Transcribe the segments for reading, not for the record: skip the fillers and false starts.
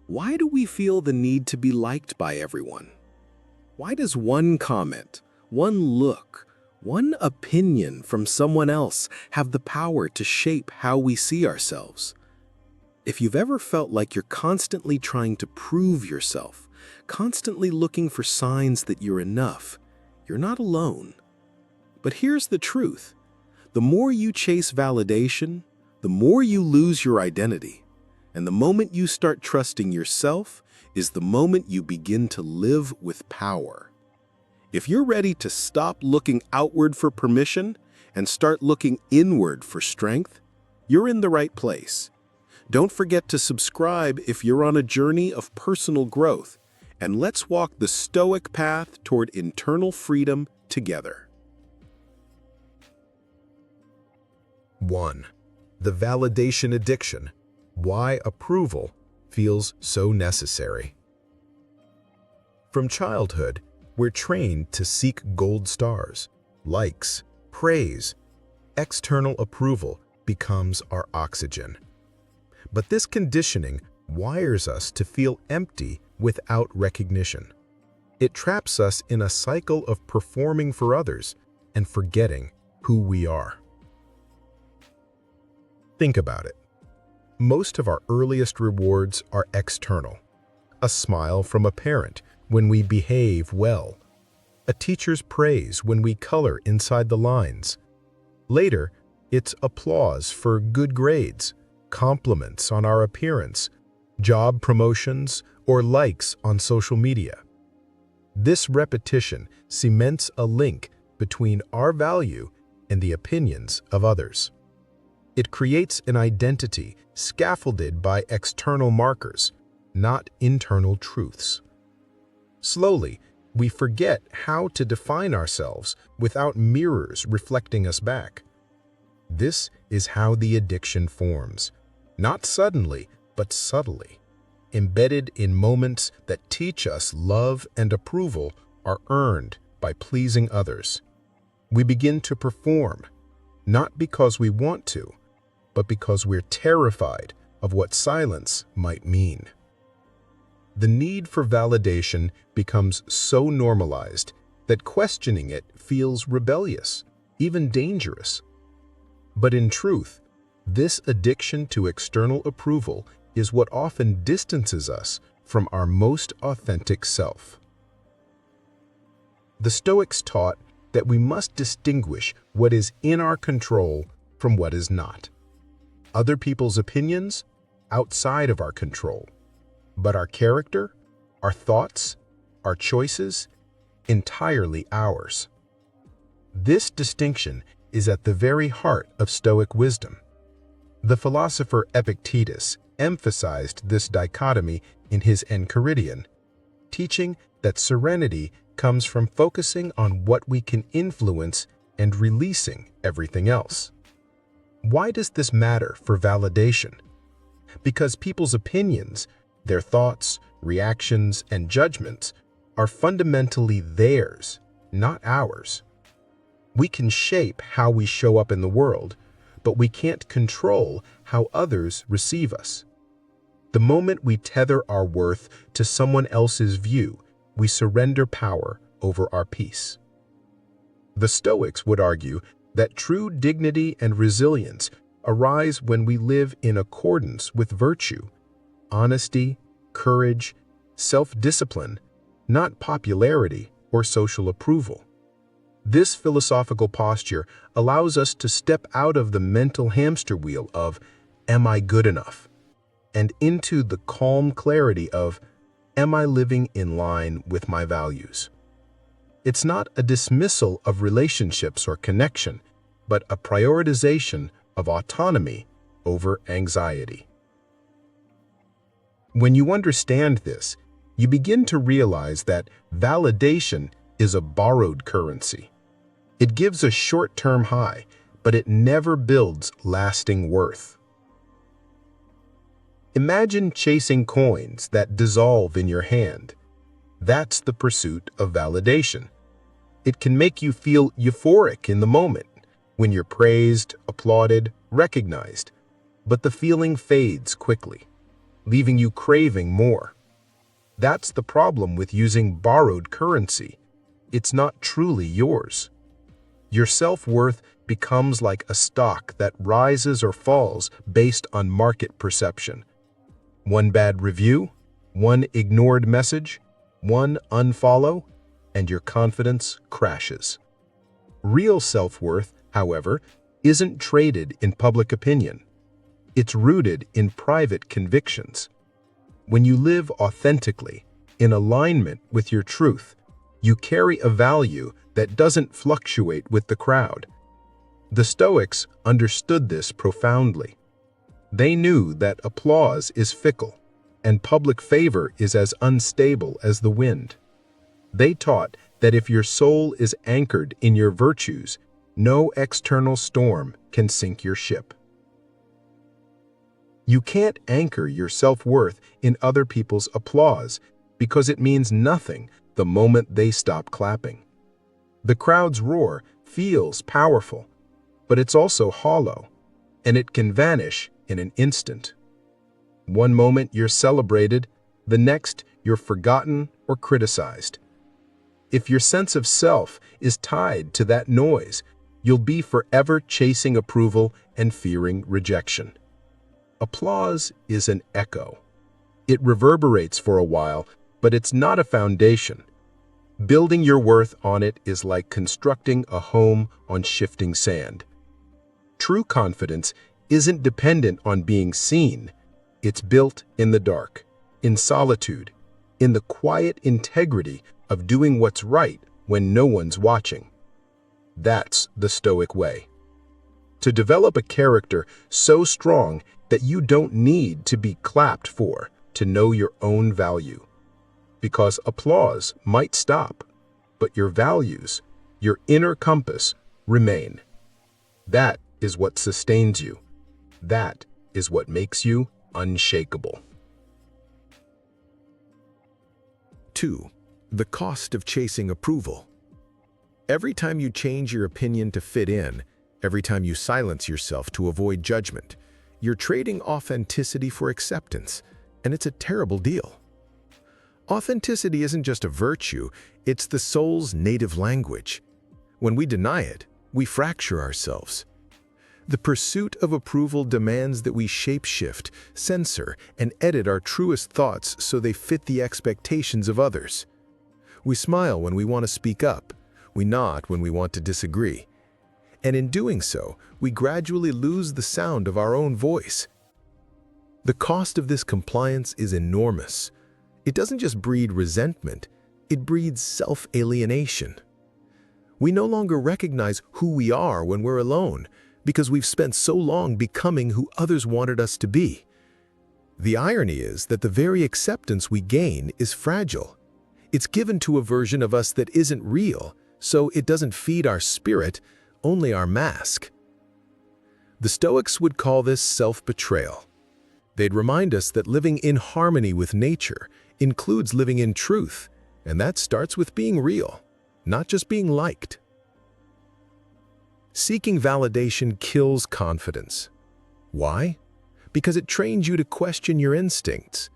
Why do we feel the need to be liked by everyone? Why does one comment, one look, one opinion from someone else have the power to shape how we see ourselves? If you've ever felt like you're constantly trying to prove yourself, constantly looking for signs that you're enough, you're not alone. But here's the truth. The more you chase validation, the more you lose your identity. And the moment you start trusting yourself is the moment you begin to live with power. If you're ready to stop looking outward for permission and start looking inward for strength, you're in the right place. Don't forget to subscribe if you're on a journey of personal growth, and let's walk the Stoic path toward internal freedom together. 1. The validation addiction. Why approval feels so necessary. From childhood, we're trained to seek gold stars, likes, praise. External approval becomes our oxygen. But this conditioning wires us to feel empty without recognition. It traps us in a cycle of performing for others and forgetting who we are. Think about it. Most of our earliest rewards are external. A smile from a parent when we behave well. A teacher's praise when we color inside the lines. Later, it's applause for good grades, compliments on our appearance, job promotions, or likes on social media. This repetition cements a link between our value and the opinions of others. It creates an identity scaffolded by external markers, not internal truths. Slowly, we forget how to define ourselves without mirrors reflecting us back. This is how the addiction forms, not suddenly, but subtly, embedded in moments that teach us love and approval are earned by pleasing others. We begin to perform, not because we want to, but because we're terrified of what silence might mean. The need for validation becomes so normalized that questioning it feels rebellious, even dangerous. But in truth, this addiction to external approval is what often distances us from our most authentic self. The Stoics taught that we must distinguish what is in our control from what is not. Other people's opinions, outside of our control, but our character, our thoughts, our choices, entirely ours. This distinction is at the very heart of Stoic wisdom. The philosopher Epictetus emphasized this dichotomy in his Enchiridion, teaching that serenity comes from focusing on what we can influence and releasing everything else. Why does this matter for validation? Because people's opinions, their thoughts, reactions, and judgments are fundamentally theirs, not ours. We can shape how we show up in the world, but we can't control how others receive us. The moment we tether our worth to someone else's view, we surrender power over our peace. The Stoics would argue that true dignity and resilience arise when we live in accordance with virtue, honesty, courage, self-discipline, not popularity or social approval. This philosophical posture allows us to step out of the mental hamster wheel of, "Am I good enough?" and into the calm clarity of, "Am I living in line with my values?" It's not a dismissal of relationships or connection, but a prioritization of autonomy over anxiety. When you understand this, you begin to realize that validation is a borrowed currency. It gives a short-term high, but it never builds lasting worth. Imagine chasing coins that dissolve in your hand. That's the pursuit of validation. It can make you feel euphoric in the moment, when you're praised, applauded, recognized, but the feeling fades quickly. leaving you craving more. That's the problem with using borrowed currency. It's not truly yours. Your self-worth becomes like a stock that rises or falls based on market perception. One bad review, one ignored message, one unfollow, and your confidence crashes. Real self-worth, however, isn't traded in public opinion. It's rooted in private convictions. When you live authentically, in alignment with your truth, you carry a value that doesn't fluctuate with the crowd. The Stoics understood this profoundly. They knew that applause is fickle, and public favor is as unstable as the wind. They taught that if your soul is anchored in your virtues, no external storm can sink your ship. You can't anchor your self-worth in other people's applause because it means nothing the moment they stop clapping. The crowd's roar feels powerful, but it's also hollow, and it can vanish in an instant. One moment you're celebrated, the next you're forgotten or criticized. If your sense of self is tied to that noise, you'll be forever chasing approval and fearing rejection. Applause is an echo. It reverberates for a while, but it's not a foundation. Building your worth on it is like constructing a home on shifting sand. True confidence isn't dependent on being seen. It's built in the dark, in solitude, in the quiet integrity of doing what's right when no one's watching. That's the Stoic way. To develop a character so strong that you don't need to be clapped for to know your own value. Because applause might stop, but your values, your inner compass, remain. That is what sustains you. That is what makes you unshakable. 2. The cost of chasing approval. Every time you change your opinion to fit in, every time you silence yourself to avoid judgment, you're trading authenticity for acceptance, and it's a terrible deal. Authenticity isn't just a virtue, it's the soul's native language. When we deny it, we fracture ourselves. The pursuit of approval demands that we shape-shift, censor, and edit our truest thoughts so they fit the expectations of others. We smile when we want to speak up, we nod when we want to disagree. And in doing so, we gradually lose the sound of our own voice. The cost of this compliance is enormous. It doesn't just breed resentment, it breeds self-alienation. We no longer recognize who we are when we're alone, because we've spent so long becoming who others wanted us to be. The irony is that the very acceptance we gain is fragile. It's given to a version of us that isn't real, so it doesn't feed our spirit, only our mask. The Stoics would call this self-betrayal. They'd remind us that living in harmony with nature includes living in truth, and that starts with being real, not just being liked. Seeking validation kills confidence. Why? Because it trains you to question your instincts.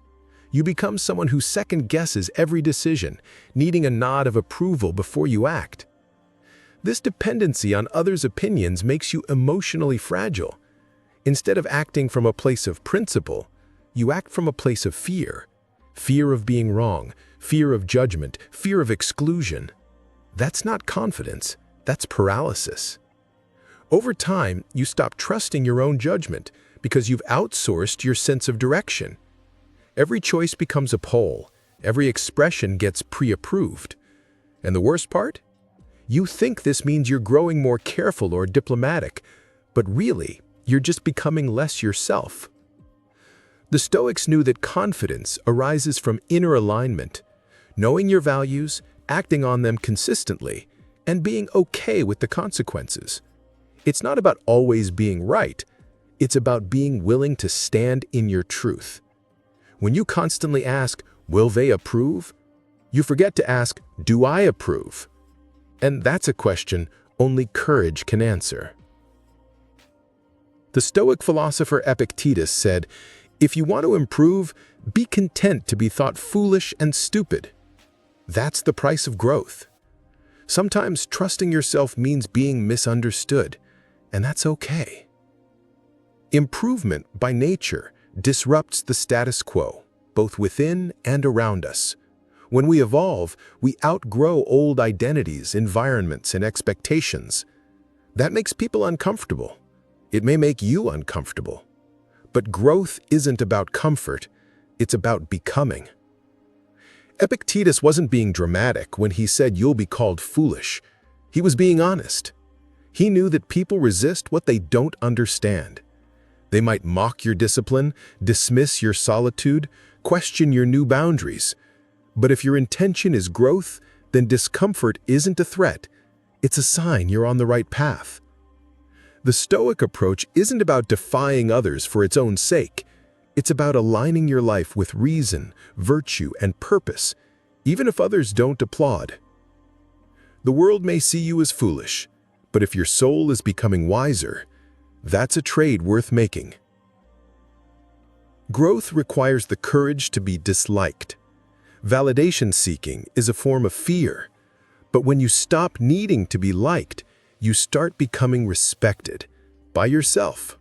You become someone who second-guesses every decision, needing a nod of approval before you act. This dependency on others' opinions makes you emotionally fragile. Instead of acting from a place of principle, you act from a place of fear. Fear of being wrong, fear of judgment, fear of exclusion. That's not confidence, that's paralysis. Over time, you stop trusting your own judgment because you've outsourced your sense of direction. Every choice becomes a poll, every expression gets pre-approved. And the worst part? You think this means you're growing more careful or diplomatic, but really, you're just becoming less yourself. The Stoics knew that confidence arises from inner alignment, knowing your values, acting on them consistently, and being okay with the consequences. It's not about always being right, it's about being willing to stand in your truth. When you constantly ask, "Will they approve?" you forget to ask, "Do I approve?" And that's a question only courage can answer. The Stoic philosopher Epictetus said, If you want to improve, be content to be thought foolish and stupid. That's the price of growth. Sometimes trusting yourself means being misunderstood, and that's okay. Improvement, by nature, disrupts the status quo, both within and around us. When we evolve, we outgrow old identities, environments, and expectations. That makes people uncomfortable. It may make you uncomfortable. But growth isn't about comfort, it's about becoming. Epictetus wasn't being dramatic when he said you'll be called foolish. He was being honest. He knew that people resist what they don't understand. They might mock your discipline, dismiss your solitude, question your new boundaries. But if your intention is growth, then discomfort isn't a threat. It's a sign you're on the right path. The Stoic approach isn't about defying others for its own sake. It's about aligning your life with reason, virtue, and purpose, even if others don't applaud. The world may see you as foolish, but if your soul is becoming wiser, that's a trade worth making. Growth requires the courage to be disliked. Validation seeking is a form of fear, but when you stop needing to be liked, you start becoming respected by yourself.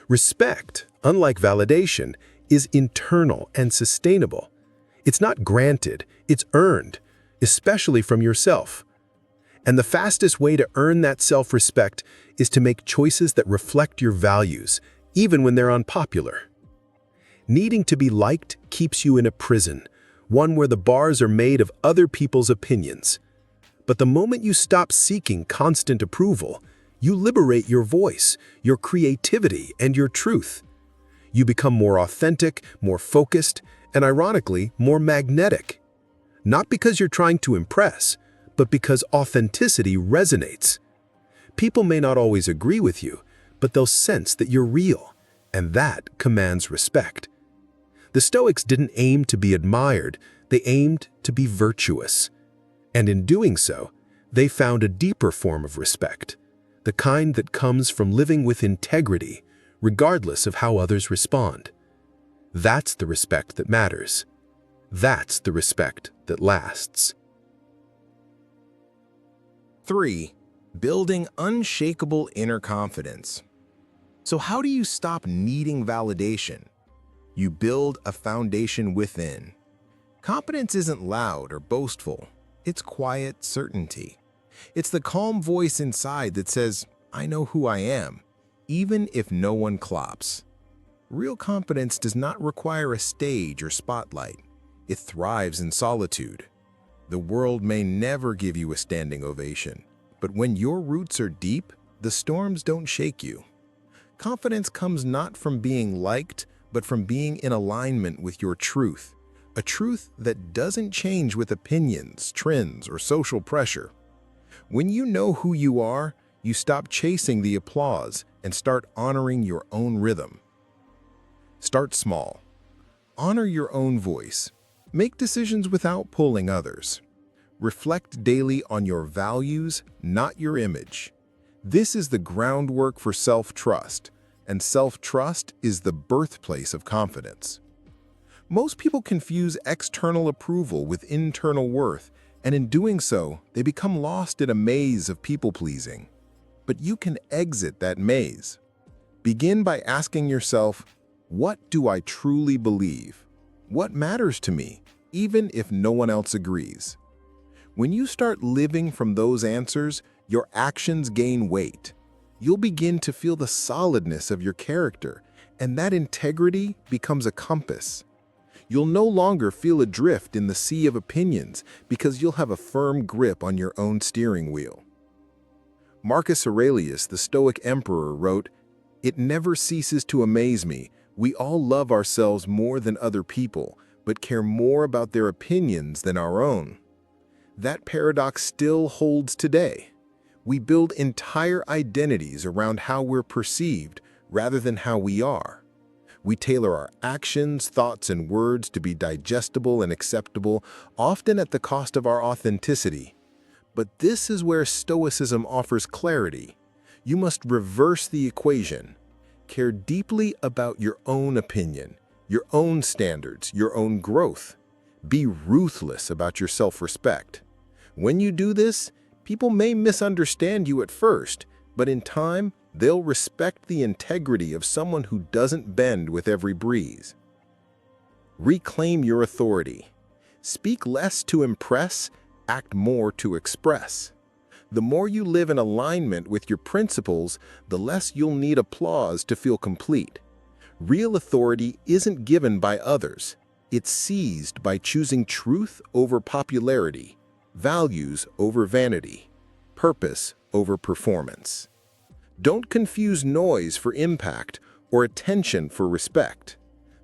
Respect, unlike validation, is internal and sustainable. It's not granted, it's earned, especially from yourself. And the fastest way to earn that self-respect is to make choices that reflect your values, even when they're unpopular. Needing to be liked keeps you in a prison, one where the bars are made of other people's opinions. But the moment you stop seeking constant approval, you liberate your voice, your creativity, and your truth. You become more authentic, more focused, and ironically, more magnetic. Not because you're trying to impress, but because authenticity resonates. People may not always agree with you, but they'll sense that you're real, and that commands respect. The Stoics didn't aim to be admired, they aimed to be virtuous. And in doing so, they found a deeper form of respect, the kind that comes from living with integrity, regardless of how others respond. That's the respect that matters. That's the respect that lasts. 3. Building unshakable inner confidence. So how do you stop needing validation? You build a foundation within. Competence isn't loud or boastful. It's quiet certainty. It's the calm voice inside that says, I know who I am, even if no one claps. Real competence does not require a stage or spotlight. It thrives in solitude. The world may never give you a standing ovation, but when your roots are deep, the storms don't shake you. Confidence comes not from being liked, but from being in alignment with your truth. A truth that doesn't change with opinions, trends, or social pressure. When you know who you are, you stop chasing the applause and start honoring your own rhythm. Start small. Honor your own voice. Make decisions without pulling others. Reflect daily on your values, not your image. This is the groundwork for self-trust, and self-trust is the birthplace of confidence. Most people confuse external approval with internal worth, and in doing so, they become lost in a maze of people-pleasing. But you can exit that maze. Begin by asking yourself, what do I truly believe? What matters to me, even if no one else agrees? When you start living from those answers, your actions gain weight. You'll begin to feel the solidness of your character, and that integrity becomes a compass. You'll no longer feel adrift in the sea of opinions because you'll have a firm grip on your own steering wheel. Marcus Aurelius, the Stoic emperor, wrote, "It never ceases to amaze me. We all love ourselves more than other people, but care more about their opinions than our own." That paradox still holds today. We build entire identities around how we're perceived rather than how we are. We tailor our actions, thoughts, and words to be digestible and acceptable, often at the cost of our authenticity. But this is where Stoicism offers clarity. You must reverse the equation. Care deeply about your own opinion, your own standards, your own growth. Be ruthless about your self-respect. When you do this, people may misunderstand you at first, but in time, they'll respect the integrity of someone who doesn't bend with every breeze. Reclaim your authority. Speak less to impress, act more to express. The more you live in alignment with your principles, the less you'll need applause to feel complete. Real authority isn't given by others. It's seized by choosing truth over popularity, values over vanity, purpose over performance. Don't confuse noise for impact or attention for respect.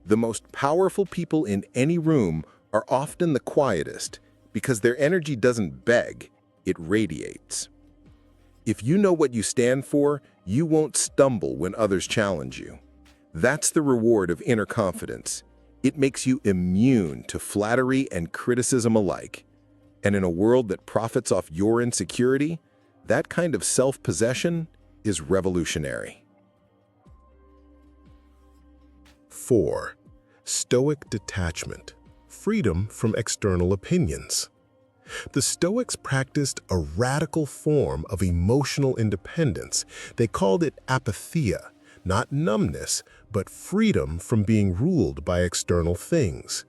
The most powerful people in any room are often the quietest because their energy doesn't beg, it radiates. If you know what you stand for, you won't stumble when others challenge you. That's the reward of inner confidence. It makes you immune to flattery and criticism alike. And in a world that profits off your insecurity, that kind of self-possession is revolutionary. 4. Stoic detachment, freedom from external opinions. The Stoics practiced a radical form of emotional independence. They called it apatheia, not numbness, but freedom from being ruled by external things.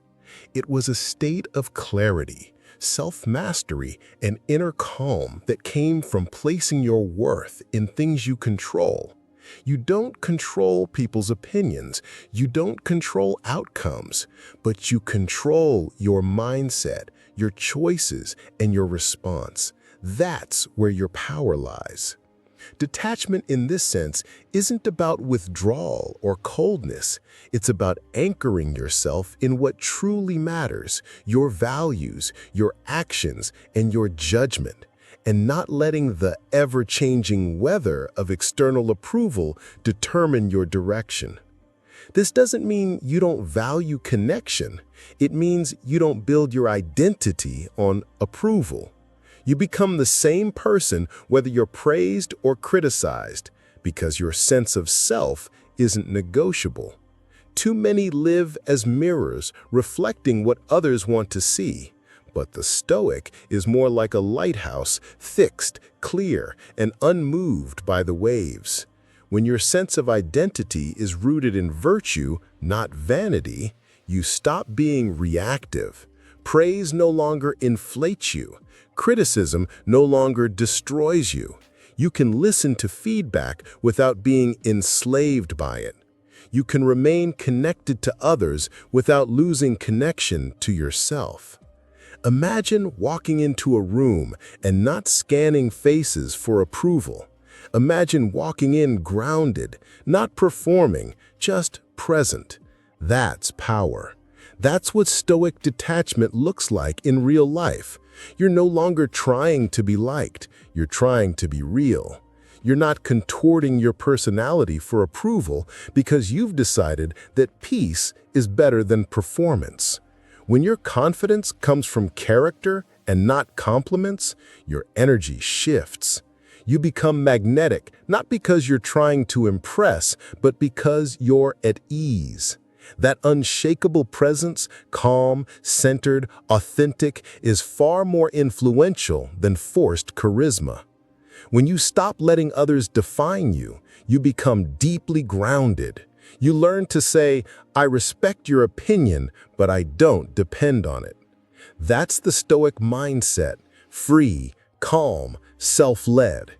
It was a state of clarity, self-mastery, and inner calm that came from placing your worth in things you control. You don't control people's opinions, you don't control outcomes, but you control your mindset, your choices, and your response. That's where your power lies. Detachment in this sense isn't about withdrawal or coldness. It's about anchoring yourself in what truly matters, your values, your actions, and your judgment, and not letting the ever-changing weather of external approval determine your direction. This doesn't mean you don't value connection. It means you don't build your identity on approval. You become the same person whether you're praised or criticized, because your sense of self isn't negotiable. Too many live as mirrors, reflecting what others want to see. But the Stoic is more like a lighthouse, fixed, clear, and unmoved by the waves. When your sense of identity is rooted in virtue, not vanity, you stop being reactive. Praise no longer inflates you. Criticism no longer destroys you. You can listen to feedback without being enslaved by it. You can remain connected to others without losing connection to yourself. Imagine walking into a room and not scanning faces for approval. Imagine walking in grounded, not performing, just present. That's power. That's what Stoic detachment looks like in real life. You're no longer trying to be liked, you're trying to be real. You're not contorting your personality for approval because you've decided that peace is better than performance. When your confidence comes from character and not compliments, your energy shifts. You become magnetic, not because you're trying to impress, but because you're at ease. That unshakable presence, calm, centered, authentic, is far more influential than forced charisma. When you stop letting others define you, you become deeply grounded. You learn to say, I respect your opinion, but I don't depend on it. That's the Stoic mindset, free, calm, self-led.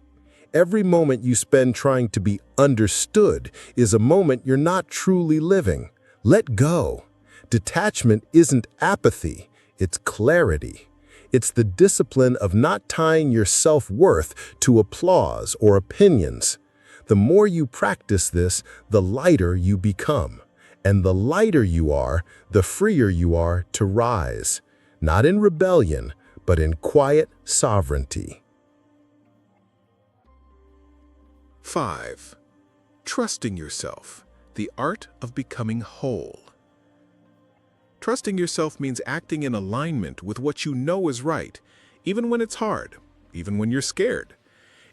Every moment you spend trying to be understood is a moment you're not truly living. Let go. Detachment isn't apathy, it's clarity. It's the discipline of not tying your self-worth to applause or opinions. The more you practice this, the lighter you become. And the lighter you are, the freer you are to rise. Not in rebellion, but in quiet sovereignty. 5. Trusting yourself, the art of becoming whole. Trusting yourself means acting in alignment with what you know is right, even when it's hard, even when you're scared.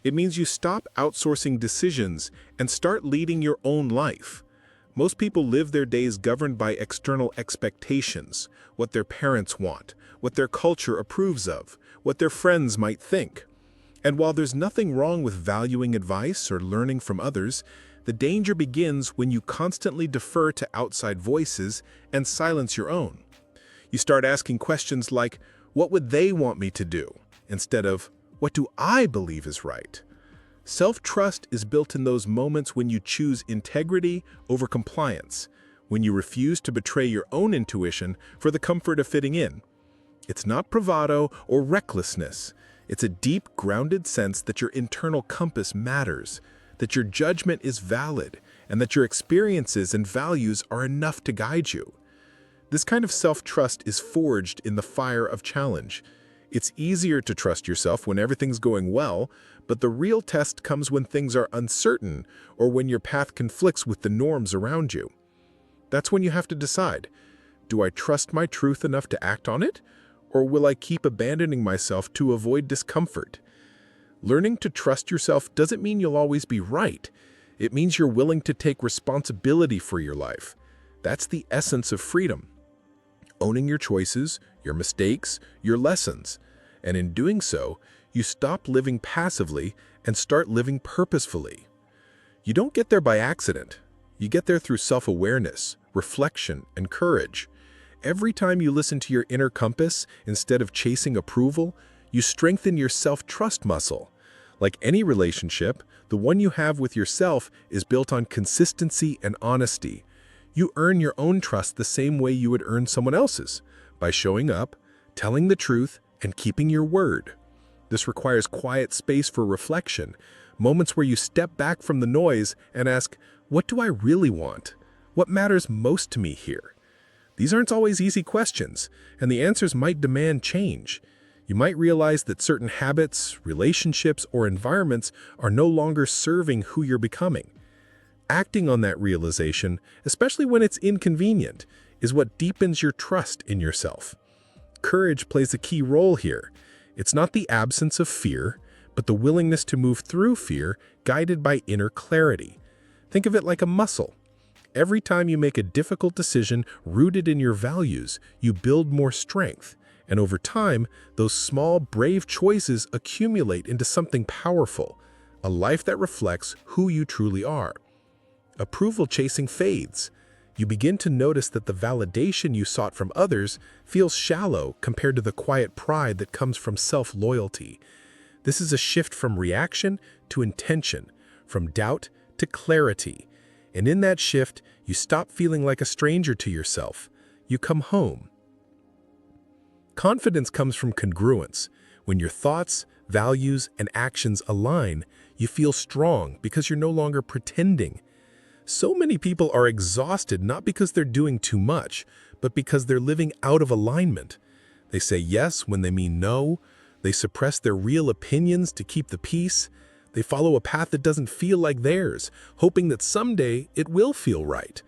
It means you stop outsourcing decisions and start leading your own life. Most people live their days governed by external expectations, what their parents want, what their culture approves of, what their friends might think. And while there's nothing wrong with valuing advice or learning from others, the danger begins when you constantly defer to outside voices and silence your own. You start asking questions like, what would they want me to do? Instead of, what do I believe is right? Self-trust is built in those moments when you choose integrity over compliance, when you refuse to betray your own intuition for the comfort of fitting in. It's not bravado or recklessness. It's a deep, grounded sense that your internal compass matters, that your judgment is valid, and that your experiences and values are enough to guide you. This kind of self-trust is forged in the fire of challenge. It's easier to trust yourself when everything's going well, but the real test comes when things are uncertain or when your path conflicts with the norms around you. That's when you have to decide, do I trust my truth enough to act on it, or will I keep abandoning myself to avoid discomfort? Learning to trust yourself doesn't mean you'll always be right. It means you're willing to take responsibility for your life. That's the essence of freedom. Owning your choices, your mistakes, your lessons. And in doing so, you stop living passively and start living purposefully. You don't get there by accident. You get there through self-awareness, reflection, and courage. Every time you listen to your inner compass instead of chasing approval, you strengthen your self-trust muscle. Like any relationship, the one you have with yourself is built on consistency and honesty. You earn your own trust the same way you would earn someone else's, by showing up, telling the truth, and keeping your word. This requires quiet space for reflection, moments where you step back from the noise and ask, what do I really want? What matters most to me here? These aren't always easy questions, and the answers might demand change. You might realize that certain habits, relationships, or environments are no longer serving who you're becoming. Acting on that realization, especially when it's inconvenient, is what deepens your trust in yourself. Courage plays a key role here. It's not the absence of fear, but the willingness to move through fear, guided by inner clarity. Think of it like a muscle. Every time you make a difficult decision rooted in your values, you build more strength. And over time, those small, brave choices accumulate into something powerful, a life that reflects who you truly are. Approval chasing fades. You begin to notice that the validation you sought from others feels shallow compared to the quiet pride that comes from self-loyalty. This is a shift from reaction to intention, from doubt to clarity. And in that shift, you stop feeling like a stranger to yourself. You come home. Confidence comes from congruence. When your thoughts, values, and actions align, you feel strong because you're no longer pretending. So many people are exhausted not because they're doing too much, but because they're living out of alignment. They say yes when they mean no. They suppress their real opinions to keep the peace. They follow a path that doesn't feel like theirs, hoping that someday it will feel right.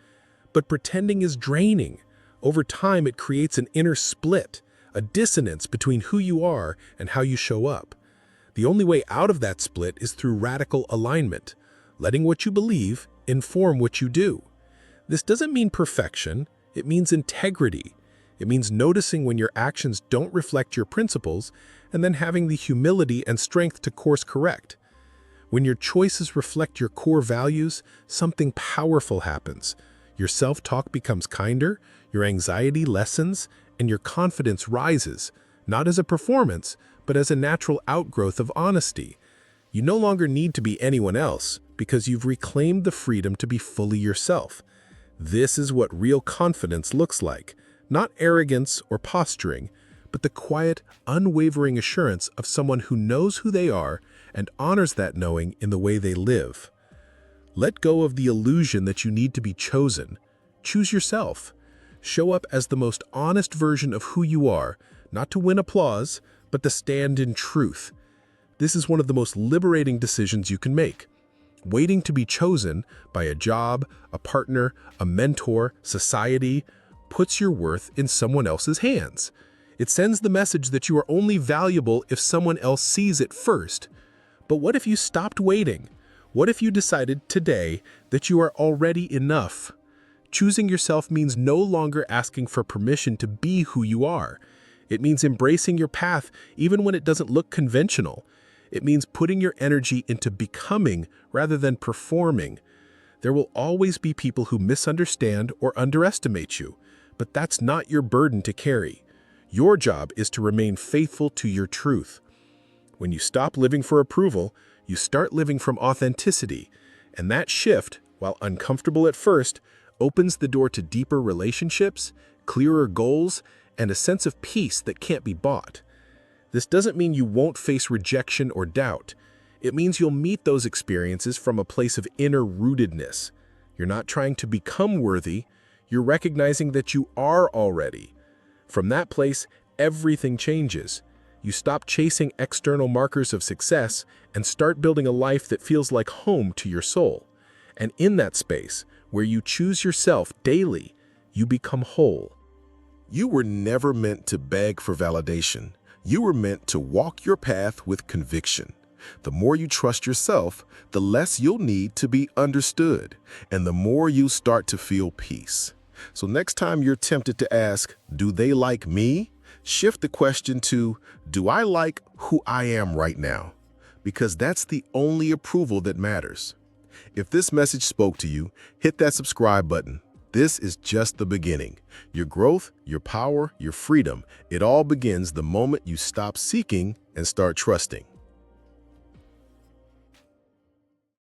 But pretending is draining. Over time, it creates an inner split, a dissonance between who you are and how you show up. The only way out of that split is through radical alignment, letting what you believe inform what you do. This doesn't mean perfection, it means integrity. It means noticing when your actions don't reflect your principles and then having the humility and strength to course correct. When your choices reflect your core values, something powerful happens. Your self-talk becomes kinder, your anxiety lessens, and your confidence rises, not as a performance, but as a natural outgrowth of honesty. You no longer need to be anyone else because you've reclaimed the freedom to be fully yourself. This is what real confidence looks like, not arrogance or posturing, but the quiet, unwavering assurance of someone who knows who they are and honors that knowing in the way they live. Let go of the illusion that you need to be chosen. Choose yourself. Show up as the most honest version of who you are, not to win applause, but to stand in truth. This is one of the most liberating decisions you can make. Waiting to be chosen by a job, a partner, a mentor, society, puts your worth in someone else's hands. It sends the message that you are only valuable if someone else sees it first. But what if you stopped waiting? What if you decided today that you are already enough? Choosing yourself means no longer asking for permission to be who you are. It means embracing your path even when it doesn't look conventional. It means putting your energy into becoming rather than performing. There will always be people who misunderstand or underestimate you, but that's not your burden to carry. Your job is to remain faithful to your truth. When you stop living for approval, you start living from authenticity, and that shift, while uncomfortable at first, opens the door to deeper relationships, clearer goals, and a sense of peace that can't be bought. This doesn't mean you won't face rejection or doubt. It means you'll meet those experiences from a place of inner rootedness. You're not trying to become worthy, you're recognizing that you are already. From that place, everything changes. You stop chasing external markers of success and start building a life that feels like home to your soul. And in that space, where you choose yourself daily, you become whole. You were never meant to beg for validation. You were meant to walk your path with conviction. The more you trust yourself, the less you'll need to be understood, and the more you'll start to feel peace. So next time you're tempted to ask, do they like me? Shift the question to, do I like who I am right now? Because that's the only approval that matters. If this message spoke to you, hit that subscribe button. This is just the beginning. Your growth, your power, your freedom, it all begins the moment you stop seeking and start trusting.